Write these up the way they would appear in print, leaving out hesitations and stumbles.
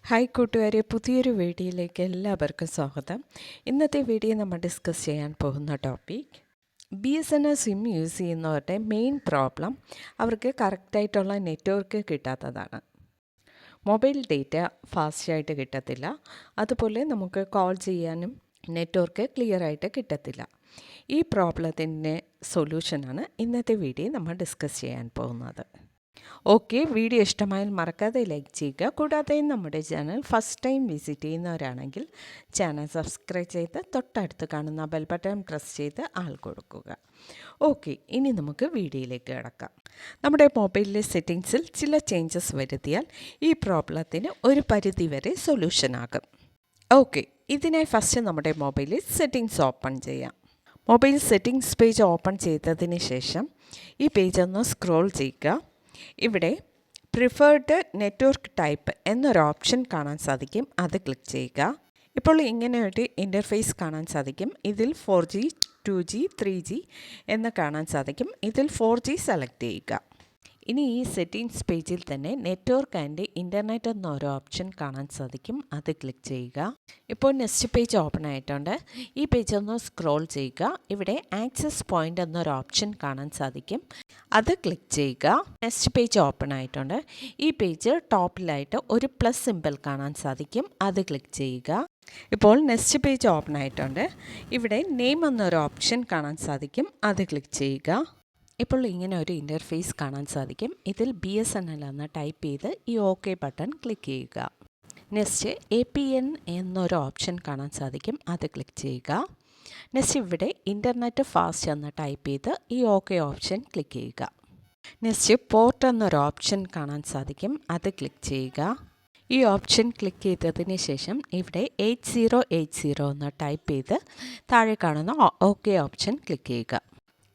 Hi കൂട്ടുകാരെ, പുതിയൊരു വീഡിയോയിലേക്ക് എല്ലാവർക്കും സ്വാഗതം. ഇന്നത്തെ വീഡിയോ നമ്മൾ ഡിസ്കസ് ചെയ്യാൻ പോകുന്ന ടോപ്പിക് BSNL സിം യൂസ് ചെയ്യുന്നവരുടെ മെയിൻ പ്രോബ്ലം അവർക്ക് കറക്റ്റായിട്ടുള്ള നെറ്റ്വർക്ക് കിട്ടാത്തതാണ്. മൊബൈൽ ഡേറ്റ ഫാസ്റ്റായിട്ട് കിട്ടത്തില്ല, അതുപോലെ നമുക്ക് കോൾ ചെയ്യാനും നെറ്റ്വർക്ക് ക്ലിയറായിട്ട് കിട്ടത്തില്ല. ഈ പ്രോബ്ലത്തിൻ്റെ സൊല്യൂഷനാണ് ഇന്നത്തെ വീഡിയോ നമ്മൾ ഡിസ്കസ് ചെയ്യാൻ പോകുന്നത്. ഓക്കെ, വീഡിയോ ഇഷ്ടമായാൽ മറക്കാതെ ലൈക്ക് ചെയ്യുക. കൂടാതെ നമ്മുടെ ചാനൽ ഫസ്റ്റ് ടൈം വിസിറ്റ് ചെയ്യുന്നവരാണെങ്കിൽ ചാനൽ സബ്സ്ക്രൈബ് ചെയ്ത് തൊട്ടടുത്ത് കാണുന്ന ബെൽ ബട്ടൺ പ്രസ് ചെയ്ത് ആൾ കൊടുക്കുക. ഓക്കെ, ഇനി നമുക്ക് വീഡിയോയിലേക്ക് കിടക്കാം. നമ്മുടെ മൊബൈലിലെ സെറ്റിങ്സിൽ ചില ചേഞ്ചസ് വരുത്തിയാൽ ഈ പ്രോബ്ലത്തിന് ഒരു പരിധിവരെ സൊല്യൂഷനാകും. ഓക്കെ, ഇതിനായി ഫസ്റ്റ് നമ്മുടെ മൊബൈലിൽ സെറ്റിങ്സ് ഓപ്പൺ ചെയ്യാം. മൊബൈൽ സെറ്റിങ്സ് പേജ് ഓപ്പൺ ചെയ്തതിന് ശേഷം ഈ പേജ് ഒന്ന് സ്ക്രോൾ ചെയ്യുക. ഇവിടെ പ്രിഫേർഡ് നെറ്റ്വർക്ക് ടൈപ്പ് എന്നൊരു ഓപ്ഷൻ കാണാൻ സാധിക്കും, അത് ക്ലിക്ക് ചെയ്യുക. ഇപ്പോൾ ഇങ്ങനെ ഒരു ഇൻ്റർഫേസ് കാണാൻ സാധിക്കും. ഇതിൽ 4G 2G 3G എന്ന് കാണാൻ സാധിക്കും. ഇതിൽ 4G സെലക്ട് ചെയ്യുക. ഇനി ഈ സെറ്റിങ്സ് പേജിൽ തന്നെ നെറ്റ്വർക്ക് ആൻഡ് ഇൻ്റർനെറ്റ് എന്നൊരു ഓപ്ഷൻ കാണാൻ സാധിക്കും, അത് ക്ലിക്ക് ചെയ്യുക. ഇപ്പോൾ നെക്സ്റ്റ് പേജ് ഓപ്പൺ ആയിട്ടുണ്ട്. ഈ പേജ് ഒന്ന് സ്ക്രോൾ ചെയ്യുക. ഇവിടെ ആക്സസ് പോയിൻ്റ് എന്നൊരു ഓപ്ഷൻ കാണാൻ സാധിക്കും, അത് ക്ലിക്ക് ചെയ്യുക. നെക്സ്റ്റ് പേജ് ഓപ്പൺ ആയിട്ടുണ്ട്. ഈ പേജ് ടോപ്പിലായിട്ട് ഒരു പ്ലസ് സിമ്പിൾ കാണാൻ സാധിക്കും, അത് ക്ലിക്ക് ചെയ്യുക. ഇപ്പോൾ നെക്സ്റ്റ് പേജ് ഓപ്പൺ ആയിട്ടുണ്ട്. ഇവിടെ നെയിം എന്നൊരു ഓപ്ഷൻ കാണാൻ സാധിക്കും, അത് ക്ലിക്ക് ചെയ്യുക. ഇപ്പോൾ ഇങ്ങനെ ഒരു ഇൻ്റർഫേസ് കാണാൻ സാധിക്കും. ഇതിൽ BSNL എന്ന് ടൈപ്പ് ചെയ്ത് ഈ OK ബട്ടൺ ക്ലിക്ക് ചെയ്യുക. നെക്സ്റ്റ് APN എന്നൊരു ഓപ്ഷൻ കാണാൻ സാധിക്കും, അത് ക്ലിക്ക് ചെയ്യുക. നെക്സ്റ്റ് ഇവിടെ ഇൻ്റർനെറ്റ് ഫാസ്റ്റ് എന്ന് ടൈപ്പ് ചെയ്ത് ഈ OK ഓപ്ഷൻ ക്ലിക്ക് ചെയ്യുക. നെക്സ്റ്റ് പോർട്ട് എന്നൊരു ഓപ്ഷൻ കാണാൻ സാധിക്കും, അത് ക്ലിക്ക് ചെയ്യുക. ഈ ഓപ്ഷൻ ക്ലിക്ക് ചെയ്തതിന് ശേഷം ഇവിടെ 8080 എന്ന് ടൈപ്പ് ചെയ്ത് താഴെ കാണുന്ന OK ഓപ്ഷൻ ക്ലിക്ക് ചെയ്യുക.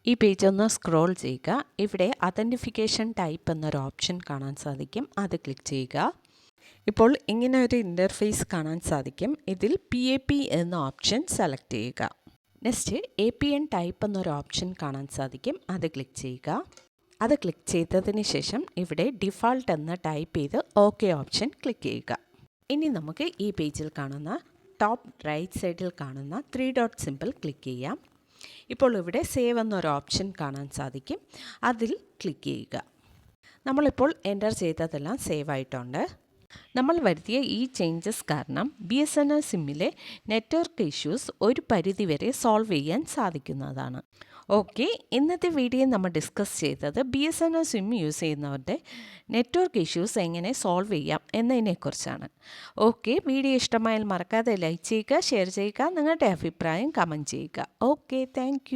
ഈ പേജ് ഒന്ന് സ്ക്രോൾ ചെയ്യുക. ഇവിടെ അതെൻറ്റിഫിക്കേഷൻ ടൈപ്പ് എന്നൊരു ഓപ്ഷൻ കാണാൻ സാധിക്കും, അത് ക്ലിക്ക് ചെയ്യുക. ഇപ്പോൾ ഇങ്ങനെ ഒരു ഇൻ്റർഫേസ് കാണാൻ സാധിക്കും. ഇതിൽ PAP എന്ന ഓപ്ഷൻ സെലക്ട് ചെയ്യുക. നെക്സ്റ്റ് APN ടൈപ്പ് എന്നൊരു ഓപ്ഷൻ കാണാൻ സാധിക്കും, അത് ക്ലിക്ക് ചെയ്യുക. അത് ക്ലിക്ക് ചെയ്തതിന് ശേഷം ഇവിടെ ഡിഫാൾട്ട് എന്ന് ടൈപ്പ് ചെയ്ത് OK ഓപ്ഷൻ ക്ലിക്ക് ചെയ്യുക. ഇനി നമുക്ക് ഈ പേജിൽ കാണുന്ന ടോപ്പ് റൈറ്റ് സൈഡിൽ കാണുന്ന 3 ഡോട്ട് സിമ്പിൾ ക്ലിക്ക് ചെയ്യാം. ഇപ്പോൾ ഇവിടെ സേവ് എന്നൊരു ഓപ്ഷൻ കാണാൻ സാധിക്കും, അതിൽ ക്ലിക്ക് ചെയ്യുക. നമ്മളിപ്പോൾ എൻ്റർ ചെയ്തതെല്ലാം സേവ് ആയിട്ടുണ്ട്. നമ്മൾ വരുത്തിയ ഈ ചേഞ്ചസ് കാരണം BSNL സിമ്മിലെ നെറ്റ്വർക്ക് ഇഷ്യൂസ് ഒരു പരിധിവരെ സോൾവ് ചെയ്യാൻ സാധിക്കുന്നതാണ്. ഓക്കെ, ഇന്നത്തെ വീഡിയോ നമ്മൾ ഡിസ്കസ് ചെയ്തത് BSNL സിം യൂസ് ചെയ്യുന്നവരുടെ നെറ്റ്വർക്ക് ഇഷ്യൂസ് എങ്ങനെ സോൾവ് ചെയ്യാം എന്നതിനെക്കുറിച്ചാണ്. ഓക്കെ, വീഡിയോ ഇഷ്ടമായാൽ മറക്കാതെ ലൈക്ക് ചെയ്യുക, ഷെയർ ചെയ്യുക, നിങ്ങളുടെ അഭിപ്രായം കമൻറ്റ് ചെയ്യുക. Okay, thank